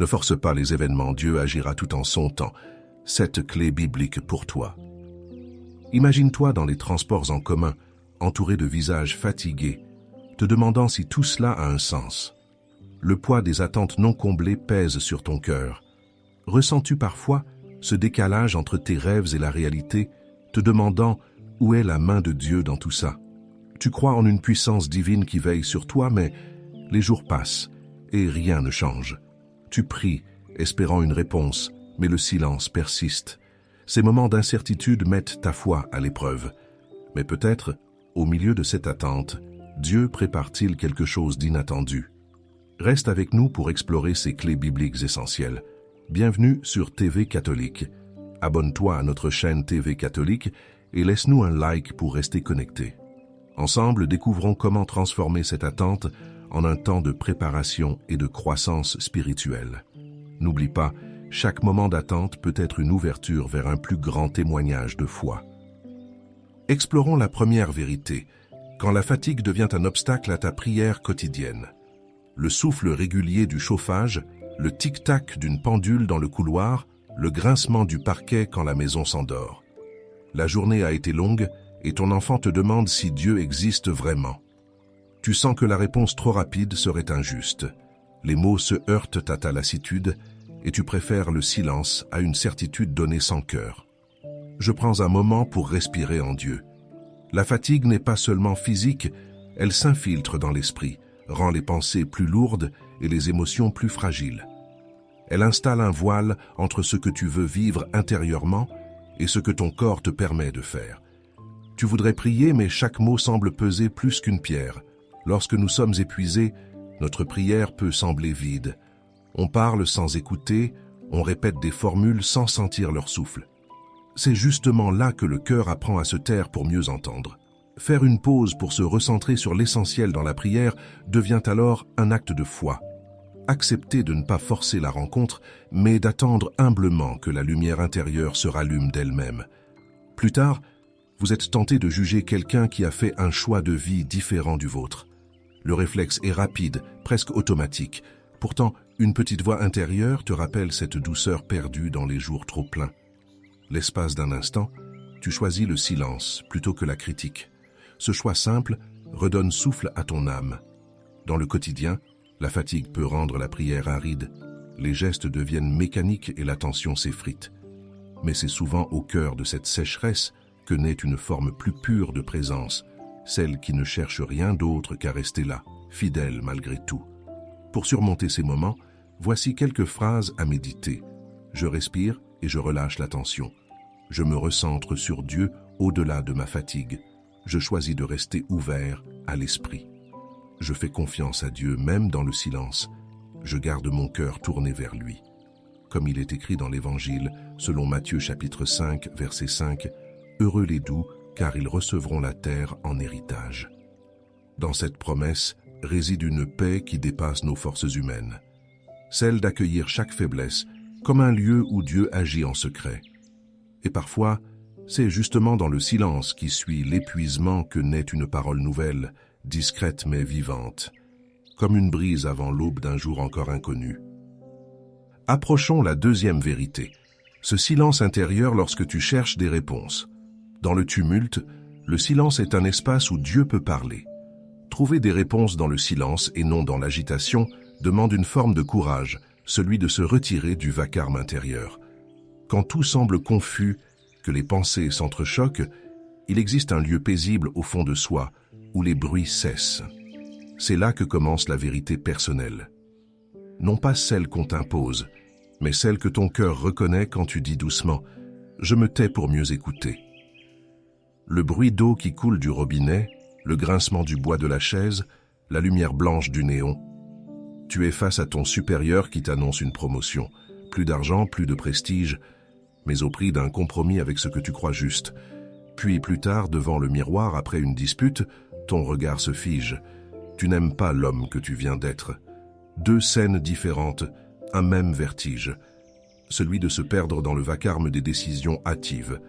Ne force pas les événements, Dieu agira tout en son temps. 7 clés bibliques pour toi. Imagine-toi dans les transports en commun, entouré de visages fatigués, te demandant si tout cela a un sens. Le poids des attentes non comblées pèse sur ton cœur. Ressens-tu parfois ce décalage entre tes rêves et la réalité, te demandant où est la main de Dieu dans tout ça? Tu crois en une puissance divine qui veille sur toi, mais les jours passent et rien ne change. Tu pries, espérant une réponse, mais le silence persiste. Ces moments d'incertitude mettent ta foi à l'épreuve. Mais peut-être, au milieu de cette attente, Dieu prépare-t-il quelque chose d'inattendu? Reste avec nous pour explorer ces clés bibliques essentielles. Bienvenue sur TV Catholique. Abonne-toi à notre chaîne TV Catholique et laisse-nous un like pour rester connecté. Ensemble, découvrons comment transformer cette attente en un temps de préparation et de croissance spirituelle. N'oublie pas, chaque moment d'attente peut être une ouverture vers un plus grand témoignage de foi. Explorons la première vérité, quand la fatigue devient un obstacle à ta prière quotidienne. Le souffle régulier du chauffage, le tic-tac d'une pendule dans le couloir, le grincement du parquet quand la maison s'endort. La journée a été longue et ton enfant te demande si Dieu existe vraiment. Tu sens que la réponse trop rapide serait injuste. Les mots se heurtent à ta lassitude et tu préfères le silence à une certitude donnée sans cœur. Je prends un moment pour respirer en Dieu. La fatigue n'est pas seulement physique, elle s'infiltre dans l'esprit, rend les pensées plus lourdes et les émotions plus fragiles. Elle installe un voile entre ce que tu veux vivre intérieurement et ce que ton corps te permet de faire. Tu voudrais prier, mais chaque mot semble peser plus qu'une pierre. Lorsque nous sommes épuisés, notre prière peut sembler vide. On parle sans écouter, on répète des formules sans sentir leur souffle. C'est justement là que le cœur apprend à se taire pour mieux entendre. Faire une pause pour se recentrer sur l'essentiel dans la prière devient alors un acte de foi. Accepter de ne pas forcer la rencontre, mais d'attendre humblement que la lumière intérieure se rallume d'elle-même. Plus tard, vous êtes tenté de juger quelqu'un qui a fait un choix de vie différent du vôtre. Le réflexe est rapide, presque automatique. Pourtant, une petite voix intérieure te rappelle cette douceur perdue dans les jours trop pleins. L'espace d'un instant, tu choisis le silence plutôt que la critique. Ce choix simple redonne souffle à ton âme. Dans le quotidien, la fatigue peut rendre la prière aride. Les gestes deviennent mécaniques et l'attention s'effrite. Mais c'est souvent au cœur de cette sécheresse que naît une forme plus pure de présence, celle qui ne cherche rien d'autre qu'à rester là, fidèle malgré tout. Pour surmonter ces moments, voici quelques phrases à méditer. Je respire et je relâche la tension. Je me recentre sur Dieu au-delà de ma fatigue. Je choisis de rester ouvert à l'esprit. Je fais confiance à Dieu même dans le silence. Je garde mon cœur tourné vers lui. Comme il est écrit dans l'Évangile, selon Matthieu chapitre 5, verset 5, « Heureux les doux, car ils recevront la terre en héritage. » Dans cette promesse réside une paix qui dépasse nos forces humaines. Celle d'accueillir chaque faiblesse comme un lieu où Dieu agit en secret. Et parfois, c'est justement dans le silence qui suit l'épuisement que naît une parole nouvelle, discrète mais vivante, comme une brise avant l'aube d'un jour encore inconnu. Approchons la deuxième vérité, ce silence intérieur lorsque tu cherches des réponses. Dans le tumulte, le silence est un espace où Dieu peut parler. Trouver des réponses dans le silence et non dans l'agitation demande une forme de courage, celui de se retirer du vacarme intérieur. Quand tout semble confus, que les pensées s'entrechoquent, il existe un lieu paisible au fond de soi, où les bruits cessent. C'est là que commence la vérité personnelle. Non pas celle qu'on t'impose, mais celle que ton cœur reconnaît quand tu dis doucement « Je me tais pour mieux écouter ». Le bruit d'eau qui coule du robinet, le grincement du bois de la chaise, la lumière blanche du néon. Tu es face à ton supérieur qui t'annonce une promotion. Plus d'argent, plus de prestige, mais au prix d'un compromis avec ce que tu crois juste. Puis plus tard, devant le miroir, après une dispute, ton regard se fige. Tu n'aimes pas l'homme que tu viens d'être. Deux scènes différentes, un même vertige. Celui de se perdre dans le vacarme des décisions hâtives.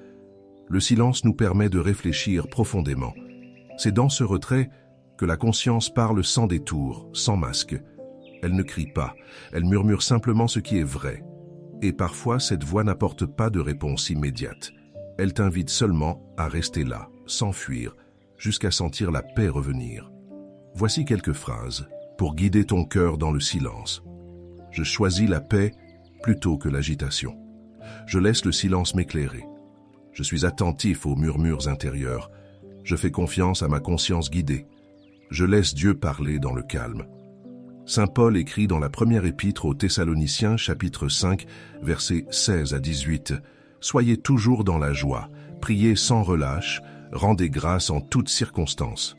Le silence nous permet de réfléchir profondément. C'est dans ce retrait que la conscience parle sans détour, sans masque. Elle ne crie pas, elle murmure simplement ce qui est vrai. Et parfois, cette voix n'apporte pas de réponse immédiate. Elle t'invite seulement à rester là, sans fuir, jusqu'à sentir la paix revenir. Voici quelques phrases pour guider ton cœur dans le silence. Je choisis la paix plutôt que l'agitation. Je laisse le silence m'éclairer. Je suis attentif aux murmures intérieurs. Je fais confiance à ma conscience guidée. Je laisse Dieu parler dans le calme. Saint Paul écrit dans la première épître aux Thessaloniciens, chapitre 5, versets 16 à 18, « Soyez toujours dans la joie, priez sans relâche, rendez grâce en toutes circonstances. »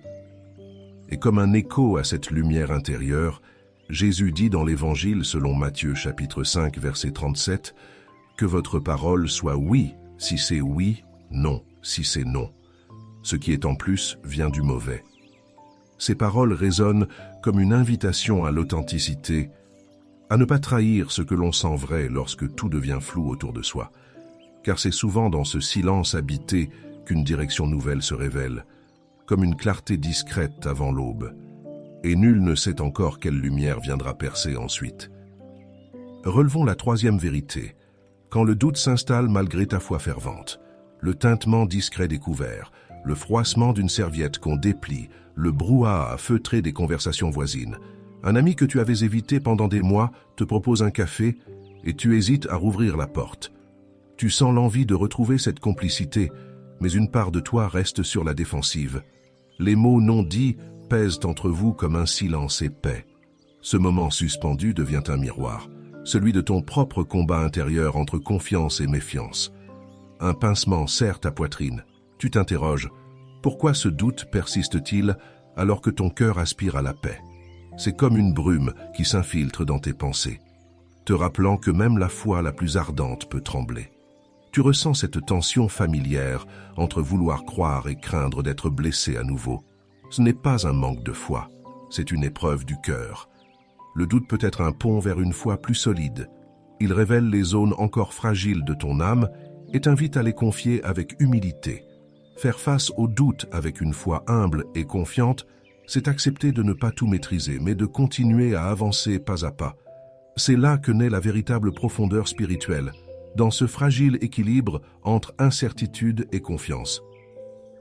Et comme un écho à cette lumière intérieure, Jésus dit dans l'Évangile selon Matthieu, chapitre 5, verset 37, « Que votre parole soit oui, si c'est oui, non, si c'est non. Ce qui est en plus vient du mauvais. » Ces paroles résonnent comme une invitation à l'authenticité, à ne pas trahir ce que l'on sent vrai lorsque tout devient flou autour de soi, car c'est souvent dans ce silence habité qu'une direction nouvelle se révèle, comme une clarté discrète avant l'aube, et nul ne sait encore quelle lumière viendra percer ensuite. Relevons la troisième vérité. Quand le doute s'installe malgré ta foi fervente, le tintement discret des couverts, le froissement d'une serviette qu'on déplie, le brouhaha feutré des conversations voisines. Un ami que tu avais évité pendant des mois te propose un café et tu hésites à rouvrir la porte. Tu sens l'envie de retrouver cette complicité, mais une part de toi reste sur la défensive. Les mots non dits pèsent entre vous comme un silence épais. Ce moment suspendu devient un miroir, celui de ton propre combat intérieur entre confiance et méfiance. Un pincement serre ta poitrine. Tu t'interroges. Pourquoi ce doute persiste-t-il alors que ton cœur aspire à la paix? C'est comme une brume qui s'infiltre dans tes pensées, te rappelant que même la foi la plus ardente peut trembler. Tu ressens cette tension familière entre vouloir croire et craindre d'être blessé à nouveau. Ce n'est pas un manque de foi, c'est une épreuve du cœur. Le doute peut être un pont vers une foi plus solide. Il révèle les zones encore fragiles de ton âme et t'invite à les confier avec humilité. Faire face au doute avec une foi humble et confiante, c'est accepter de ne pas tout maîtriser, mais de continuer à avancer pas à pas. C'est là que naît la véritable profondeur spirituelle, dans ce fragile équilibre entre incertitude et confiance.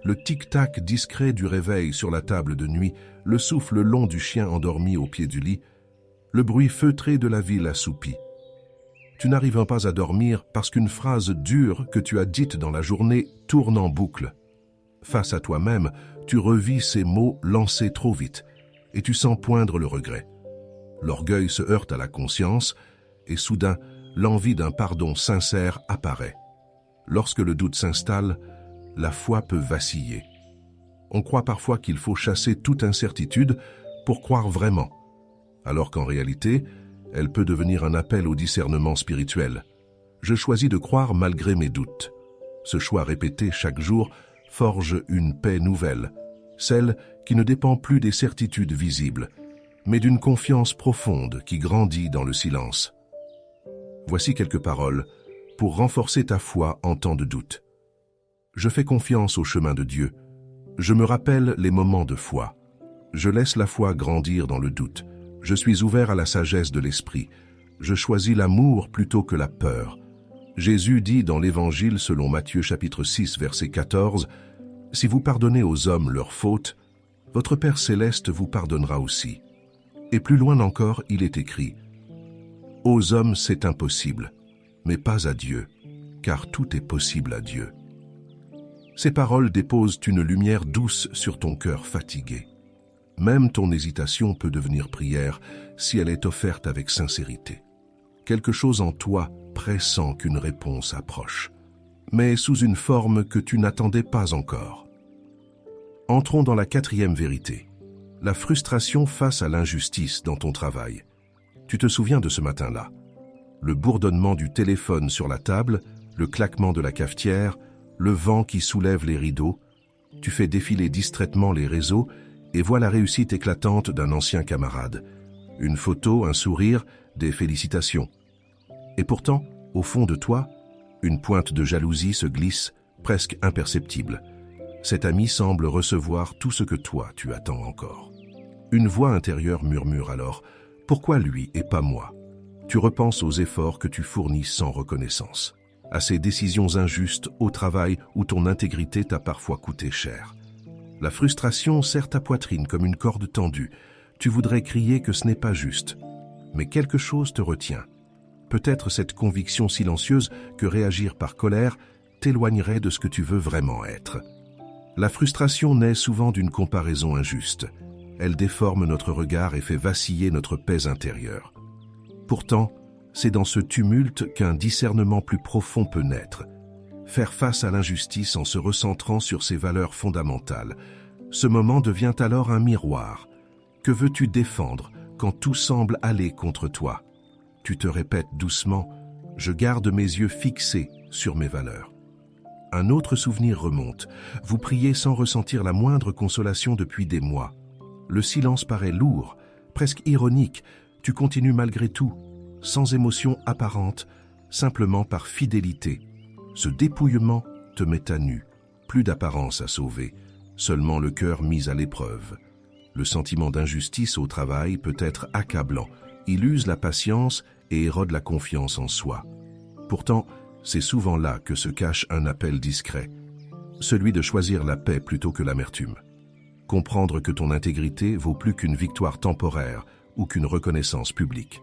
Le tic-tac discret du réveil sur la table de nuit, le souffle long du chien endormi au pied du lit, le bruit feutré de la ville assoupie. Tu n'arrives pas à dormir parce qu'une phrase dure que tu as dite dans la journée tourne en boucle. Face à toi-même, tu revis ces mots lancés trop vite et tu sens poindre le regret. L'orgueil se heurte à la conscience et soudain, l'envie d'un pardon sincère apparaît. Lorsque le doute s'installe, la foi peut vaciller. On croit parfois qu'il faut chasser toute incertitude pour croire vraiment, alors qu'en réalité, elle peut devenir un appel au discernement spirituel. Je choisis de croire malgré mes doutes. Ce choix répété chaque jour forge une paix nouvelle, celle qui ne dépend plus des certitudes visibles, mais d'une confiance profonde qui grandit dans le silence. Voici quelques paroles pour renforcer ta foi en temps de doute. Je fais confiance au chemin de Dieu. Je me rappelle les moments de foi. Je laisse la foi grandir dans le doute. Je suis ouvert à la sagesse de l'esprit. Je choisis l'amour plutôt que la peur. Jésus dit dans l'Évangile selon Matthieu chapitre 6 verset 14, « Si vous pardonnez aux hommes leurs fautes, votre Père céleste vous pardonnera aussi. » Et plus loin encore, il est écrit, « Aux hommes c'est impossible, mais pas à Dieu, car tout est possible à Dieu. » Ces paroles déposent une lumière douce sur ton cœur fatigué. Même ton hésitation peut devenir prière si elle est offerte avec sincérité. Quelque chose en toi pressent qu'une réponse approche, mais sous une forme que tu n'attendais pas encore. Entrons dans la quatrième vérité, la frustration face à l'injustice dans ton travail. Tu te souviens de ce matin-là. Le bourdonnement du téléphone sur la table, le claquement de la cafetière, le vent qui soulève les rideaux. Tu fais défiler distraitement les réseaux et vois la réussite éclatante d'un ancien camarade. Une photo, un sourire, des félicitations. Et pourtant, au fond de toi, une pointe de jalousie se glisse, presque imperceptible. Cet ami semble recevoir tout ce que toi, tu attends encore. Une voix intérieure murmure alors, Pourquoi lui et pas moi? Tu repenses aux efforts que tu fournis sans reconnaissance, à ces décisions injustes au travail où ton intégrité t'a parfois coûté cher. La frustration serre ta poitrine comme une corde tendue. Tu voudrais crier que ce n'est pas juste, mais quelque chose te retient. Peut-être cette conviction silencieuse que réagir par colère t'éloignerait de ce que tu veux vraiment être. La frustration naît souvent d'une comparaison injuste. Elle déforme notre regard et fait vaciller notre paix intérieure. Pourtant, c'est dans ce tumulte qu'un discernement plus profond peut naître. Faire face à l'injustice en se recentrant sur ses valeurs fondamentales. Ce moment devient alors un miroir. Que veux-tu défendre quand tout semble aller contre toi? Tu te répètes doucement, « Je garde mes yeux fixés sur mes valeurs ». Un autre souvenir remonte. Vous priez sans ressentir la moindre consolation depuis des mois. Le silence paraît lourd, presque ironique. Tu continues malgré tout, sans émotion apparente, simplement par fidélité. Ce dépouillement te met à nu. Plus d'apparence à sauver, seulement le cœur mis à l'épreuve. Le sentiment d'injustice au travail peut être accablant. Il use la patience et érode la confiance en soi. Pourtant, c'est souvent là que se cache un appel discret, celui de choisir la paix plutôt que l'amertume. Comprendre que ton intégrité vaut plus qu'une victoire temporaire ou qu'une reconnaissance publique.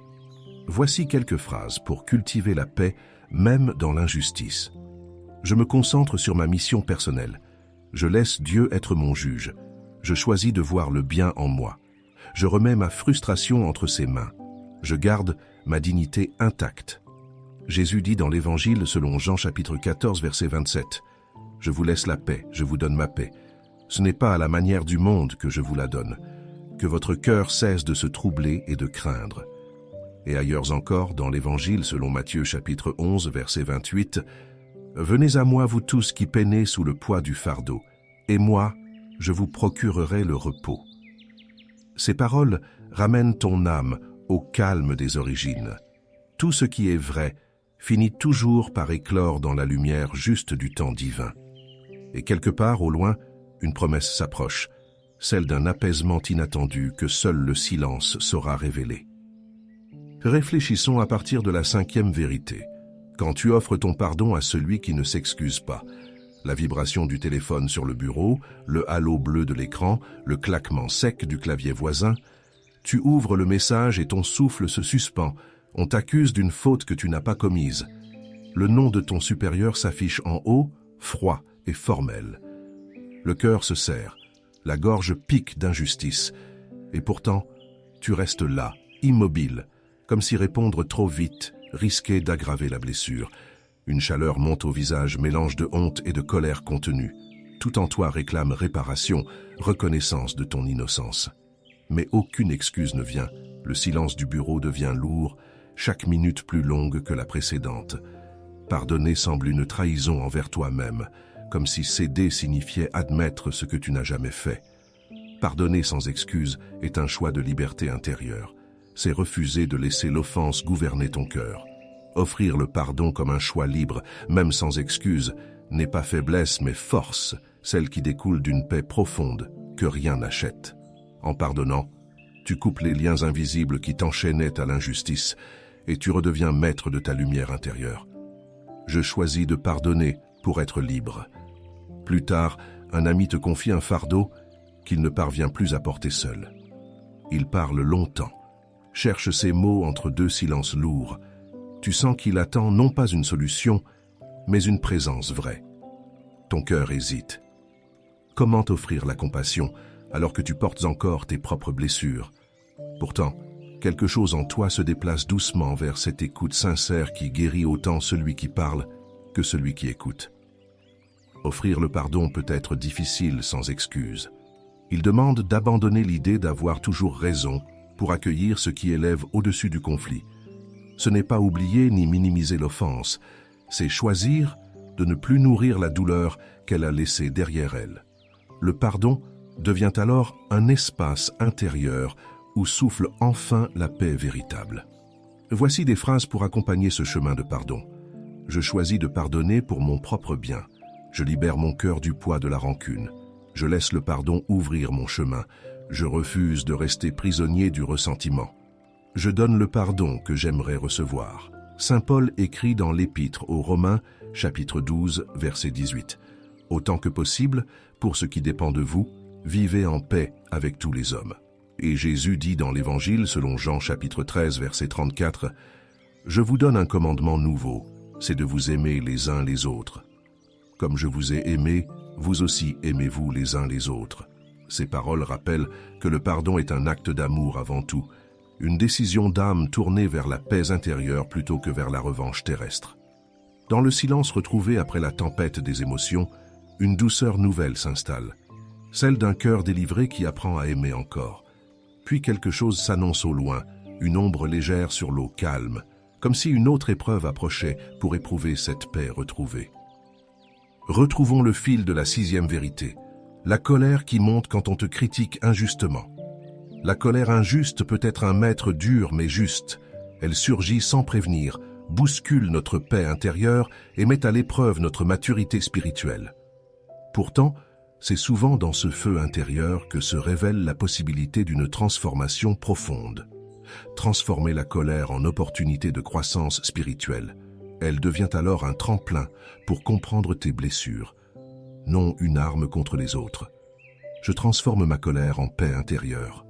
Voici quelques phrases pour cultiver la paix, même dans l'injustice. Je me concentre sur ma mission personnelle. Je laisse Dieu être mon juge. Je choisis de voir le bien en moi. Je remets ma frustration entre ses mains. Je garde ma dignité intacte. Jésus dit dans l'Évangile selon Jean chapitre 14 verset 27, « Je vous laisse la paix, je vous donne ma paix. Ce n'est pas à la manière du monde que je vous la donne. Que votre cœur cesse de se troubler et de craindre. » Et ailleurs encore, dans l'Évangile selon Matthieu chapitre 11 verset 28, « Venez à moi vous tous qui peinez sous le poids du fardeau, et moi, je vous procurerai le repos. » Ces paroles ramènent ton âme au calme des origines. Tout ce qui est vrai finit toujours par éclore dans la lumière juste du temps divin. Et quelque part au loin, une promesse s'approche, celle d'un apaisement inattendu que seul le silence saura révéler. Réfléchissons à partir de la 5e vérité. Quand tu offres ton pardon à celui qui ne s'excuse pas, la vibration du téléphone sur le bureau, le halo bleu de l'écran, le claquement sec du clavier voisin, tu ouvres le message et ton souffle se suspend. On t'accuse d'une faute que tu n'as pas commise. Le nom de ton supérieur s'affiche en haut, froid et formel. Le cœur se serre, la gorge pique d'injustice. Et pourtant, tu restes là, immobile, comme si répondre trop vite risquait d'aggraver la blessure. Une chaleur monte au visage, mélange de honte et de colère contenue. Tout en toi réclame réparation, reconnaissance de ton innocence. Mais aucune excuse ne vient. Le silence du bureau devient lourd, chaque minute plus longue que la précédente. Pardonner semble une trahison envers toi-même, comme si céder signifiait admettre ce que tu n'as jamais fait. Pardonner sans excuse est un choix de liberté intérieure. C'est refuser de laisser l'offense gouverner ton cœur. Offrir le pardon comme un choix libre, même sans excuse, n'est pas faiblesse mais force, celle qui découle d'une paix profonde que rien n'achète. En pardonnant, tu coupes les liens invisibles qui t'enchaînaient à l'injustice et tu redeviens maître de ta lumière intérieure. Je choisis de pardonner pour être libre. Plus tard, un ami te confie un fardeau qu'il ne parvient plus à porter seul. Il parle longtemps, cherche ses mots entre deux silences lourds. Tu sens qu'il attend non pas une solution, mais une présence vraie. Ton cœur hésite. Comment t'offrir la compassion alors que tu portes encore tes propres blessures? Pourtant, quelque chose en toi se déplace doucement vers cette écoute sincère qui guérit autant celui qui parle que celui qui écoute. Offrir le pardon peut être difficile sans excuse. Il demande d'abandonner l'idée d'avoir toujours raison pour accueillir ce qui élève au-dessus du conflit. Ce n'est pas oublier ni minimiser l'offense, c'est choisir de ne plus nourrir la douleur qu'elle a laissée derrière elle. Le pardon devient alors un espace intérieur où souffle enfin la paix véritable. Voici des phrases pour accompagner ce chemin de pardon. Je choisis de pardonner pour mon propre bien. Je libère mon cœur du poids de la rancune. Je laisse le pardon ouvrir mon chemin. Je refuse de rester prisonnier du ressentiment. Je donne le pardon que j'aimerais recevoir. Saint Paul écrit dans l'Épître aux Romains, chapitre 12, verset 18. Autant que possible, pour ce qui dépend de vous, vivez en paix avec tous les hommes. Et Jésus dit dans l'Évangile, selon Jean chapitre 13, verset 34, « Je vous donne un commandement nouveau, c'est de vous aimer les uns les autres. Comme je vous ai aimé, vous aussi aimez-vous les uns les autres. » Ces paroles rappellent que le pardon est un acte d'amour avant tout, une décision d'âme tournée vers la paix intérieure plutôt que vers la revanche terrestre. Dans le silence retrouvé après la tempête des émotions, une douceur nouvelle s'installe, celle d'un cœur délivré qui apprend à aimer encore. Puis quelque chose s'annonce au loin, une ombre légère sur l'eau calme, comme si une autre épreuve approchait pour éprouver cette paix retrouvée. Retrouvons le fil de la 6e vérité, la colère qui monte quand on te critique injustement. La colère injuste peut être un maître dur mais juste. Elle surgit sans prévenir, bouscule notre paix intérieure et met à l'épreuve notre maturité spirituelle. Pourtant, c'est souvent dans ce feu intérieur que se révèle la possibilité d'une transformation profonde. Transformer la colère en opportunité de croissance spirituelle. Elle devient alors un tremplin pour comprendre tes blessures, non une arme contre les autres. Je transforme ma colère en paix intérieure.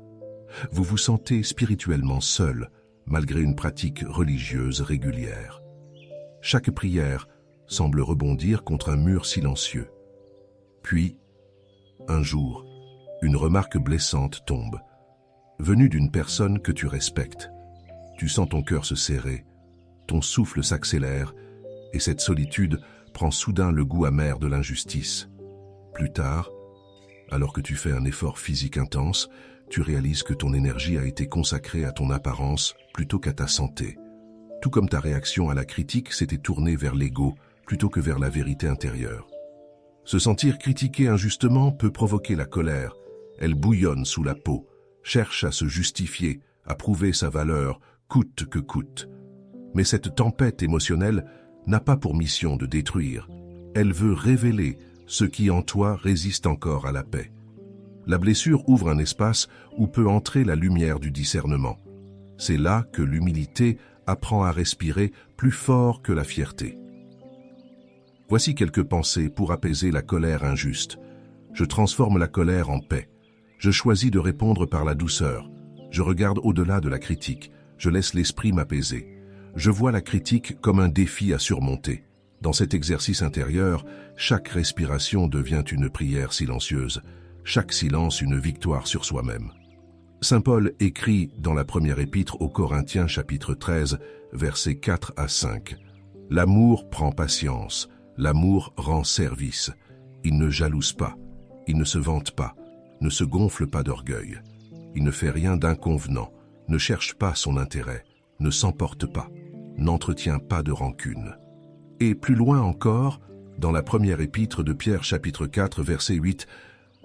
Vous vous sentez spirituellement seul, malgré une pratique religieuse régulière. Chaque prière semble rebondir contre un mur silencieux. Puis, un jour, une remarque blessante tombe, venue d'une personne que tu respectes. Tu sens ton cœur se serrer, ton souffle s'accélère, et cette solitude prend soudain le goût amer de l'injustice. Plus tard, alors que tu fais un effort physique intense, tu réalises que ton énergie a été consacrée à ton apparence plutôt qu'à ta santé. Tout comme ta réaction à la critique s'était tournée vers l'ego plutôt que vers la vérité intérieure. Se sentir critiqué injustement peut provoquer la colère. Elle bouillonne sous la peau, cherche à se justifier, à prouver sa valeur, coûte que coûte. Mais cette tempête émotionnelle n'a pas pour mission de détruire. Elle veut révéler ce qui en toi résiste encore à la paix. La blessure ouvre un espace où peut entrer la lumière du discernement. C'est là que l'humilité apprend à respirer plus fort que la fierté. Voici quelques pensées pour apaiser la colère injuste. Je transforme la colère en paix. Je choisis de répondre par la douceur. Je regarde au-delà de la critique. Je laisse l'esprit m'apaiser. Je vois la critique comme un défi à surmonter. Dans cet exercice intérieur, chaque respiration devient une prière silencieuse. Chaque silence une victoire sur soi-même. Saint Paul écrit dans la première épître aux Corinthiens chapitre 13, versets 4 à 5. « L'amour prend patience, l'amour rend service. Il ne jalouse pas, il ne se vante pas, ne se gonfle pas d'orgueil. Il ne fait rien d'inconvenant, ne cherche pas son intérêt, ne s'emporte pas, n'entretient pas de rancune. » Et plus loin encore, dans la première épître de Pierre chapitre 4, verset 8,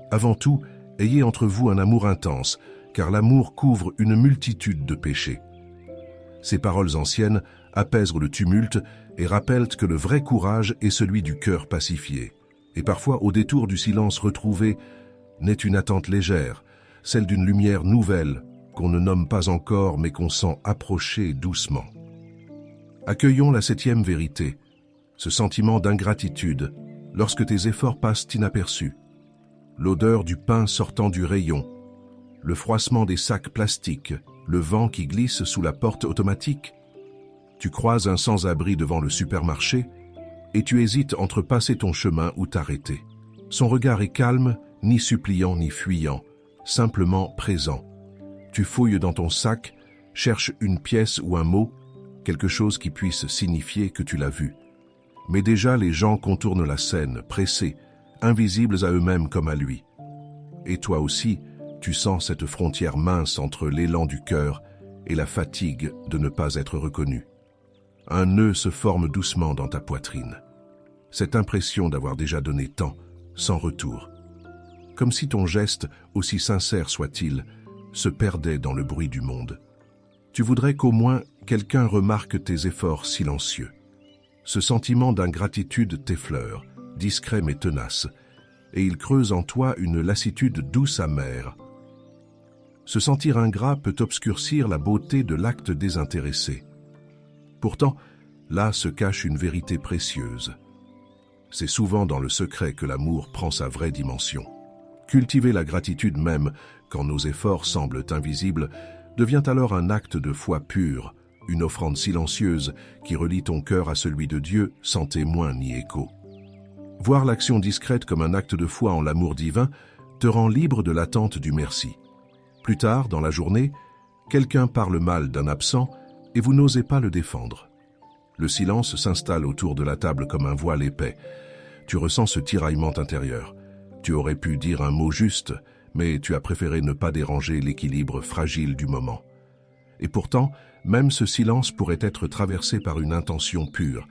« Avant tout, ayez entre vous un amour intense, car l'amour couvre une multitude de péchés. » Ces paroles anciennes apaisent le tumulte et rappellent que le vrai courage est celui du cœur pacifié. Et parfois, au détour du silence retrouvé, naît une attente légère, celle d'une lumière nouvelle qu'on ne nomme pas encore mais qu'on sent approcher doucement. Accueillons la 7e vérité, ce sentiment d'ingratitude lorsque tes efforts passent inaperçus. L'odeur du pain sortant du rayon, le froissement des sacs plastiques, le vent qui glisse sous la porte automatique. Tu croises un sans-abri devant le supermarché et tu hésites entre passer ton chemin ou t'arrêter. Son regard est calme, ni suppliant ni fuyant, simplement présent. Tu fouilles dans ton sac, cherches une pièce ou un mot, quelque chose qui puisse signifier que tu l'as vu. Mais déjà les gens contournent la scène, pressés, invisibles à eux-mêmes comme à lui. Et toi aussi, tu sens cette frontière mince entre l'élan du cœur et la fatigue de ne pas être reconnu. Un nœud se forme doucement dans ta poitrine. Cette impression d'avoir déjà donné tant, sans retour. Comme si ton geste, aussi sincère soit-il, se perdait dans le bruit du monde. Tu voudrais qu'au moins quelqu'un remarque tes efforts silencieux. Ce sentiment d'ingratitude t'effleure, discret mais tenace, et il creuse en toi une lassitude douce amère. Se sentir ingrat peut obscurcir la beauté de l'acte désintéressé. Pourtant, là se cache une vérité précieuse. C'est souvent dans le secret que l'amour prend sa vraie dimension. Cultiver la gratitude même, quand nos efforts semblent invisibles, devient alors un acte de foi pure, une offrande silencieuse qui relie ton cœur à celui de Dieu sans témoin ni écho. Voir l'action discrète comme un acte de foi en l'amour divin te rend libre de l'attente du merci. Plus tard, dans la journée, quelqu'un parle mal d'un absent et vous n'osez pas le défendre. Le silence s'installe autour de la table comme un voile épais. Tu ressens ce tiraillement intérieur. Tu aurais pu dire un mot juste, mais tu as préféré ne pas déranger l'équilibre fragile du moment. Et pourtant, même ce silence pourrait être traversé par une intention pure,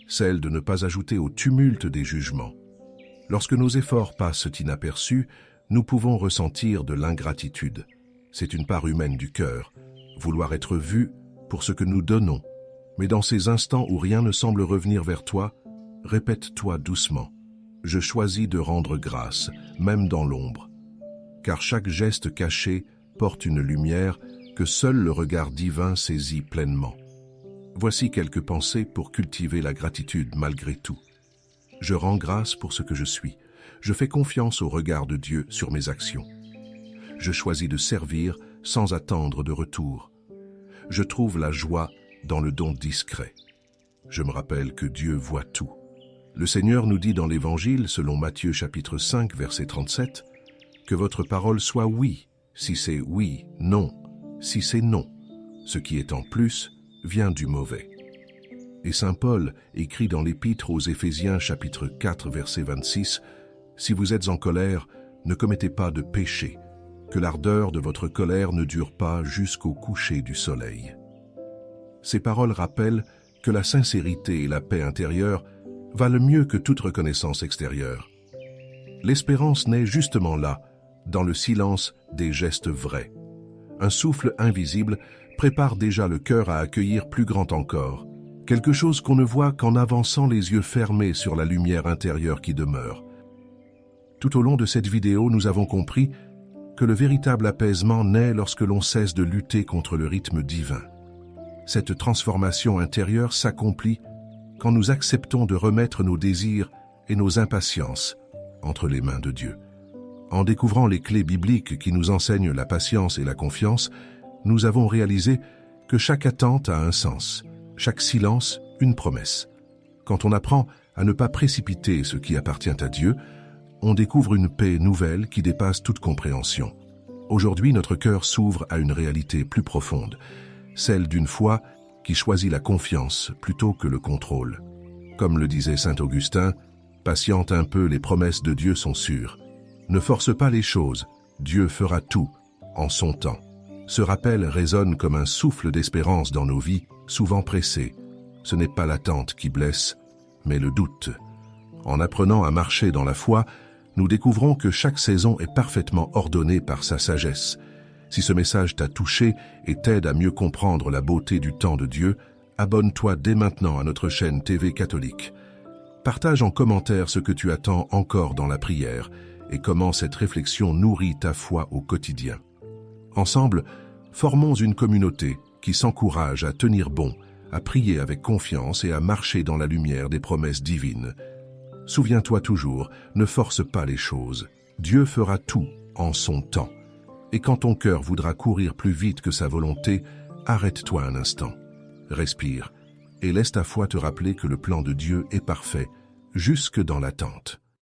celle de ne pas ajouter au tumulte des jugements. Lorsque nos efforts passent inaperçus, nous pouvons ressentir de l'ingratitude. C'est une part humaine du cœur, vouloir être vu pour ce que nous donnons. Mais dans ces instants où rien ne semble revenir vers toi, répète-toi doucement. Je choisis de rendre grâce, même dans l'ombre. Car chaque geste caché porte une lumière que seul le regard divin saisit pleinement. Voici quelques pensées pour cultiver la gratitude malgré tout. Je rends grâce pour ce que je suis. Je fais confiance au regard de Dieu sur mes actions. Je choisis de servir sans attendre de retour. Je trouve la joie dans le don discret. Je me rappelle que Dieu voit tout. Le Seigneur nous dit dans l'Évangile, selon Matthieu chapitre 5, verset 37, que votre parole soit oui, si c'est oui, non, si c'est non. Ce qui est en plus vient du mauvais. Et saint Paul écrit dans l'Épître aux Éphésiens chapitre 4, verset 26, « Si vous êtes en colère, ne commettez pas de péché, que l'ardeur de votre colère ne dure pas jusqu'au coucher du soleil. » Ces paroles rappellent que la sincérité et la paix intérieure valent mieux que toute reconnaissance extérieure. L'espérance naît justement là, dans le silence des gestes vrais. Un souffle invisible prépare déjà le cœur à accueillir plus grand encore, quelque chose qu'on ne voit qu'en avançant les yeux fermés sur la lumière intérieure qui demeure. Tout au long de cette vidéo, nous avons compris que le véritable apaisement naît lorsque l'on cesse de lutter contre le rythme divin. Cette transformation intérieure s'accomplit quand nous acceptons de remettre nos désirs et nos impatiences entre les mains de Dieu. En découvrant les clés bibliques qui nous enseignent la patience et la confiance, nous avons réalisé que chaque attente a un sens, chaque silence une promesse. Quand on apprend à ne pas précipiter ce qui appartient à Dieu, on découvre une paix nouvelle qui dépasse toute compréhension. Aujourd'hui, notre cœur s'ouvre à une réalité plus profonde, celle d'une foi qui choisit la confiance plutôt que le contrôle. Comme le disait saint Augustin, « Patiente un peu, les promesses de Dieu sont sûres. Ne force pas les choses, Dieu fera tout en son temps. » Ce rappel résonne comme un souffle d'espérance dans nos vies, souvent pressées. Ce n'est pas l'attente qui blesse, mais le doute. En apprenant à marcher dans la foi, nous découvrons que chaque saison est parfaitement ordonnée par sa sagesse. Si ce message t'a touché et t'aide à mieux comprendre la beauté du temps de Dieu, abonne-toi dès maintenant à notre chaîne TV catholique. Partage en commentaire ce que tu attends encore dans la prière et comment cette réflexion nourrit ta foi au quotidien. Ensemble, formons une communauté qui s'encourage à tenir bon, à prier avec confiance et à marcher dans la lumière des promesses divines. Souviens-toi toujours, ne force pas les choses. Dieu fera tout en son temps. Et quand ton cœur voudra courir plus vite que sa volonté, arrête-toi un instant. Respire et laisse ta foi te rappeler que le plan de Dieu est parfait, jusque dans l'attente.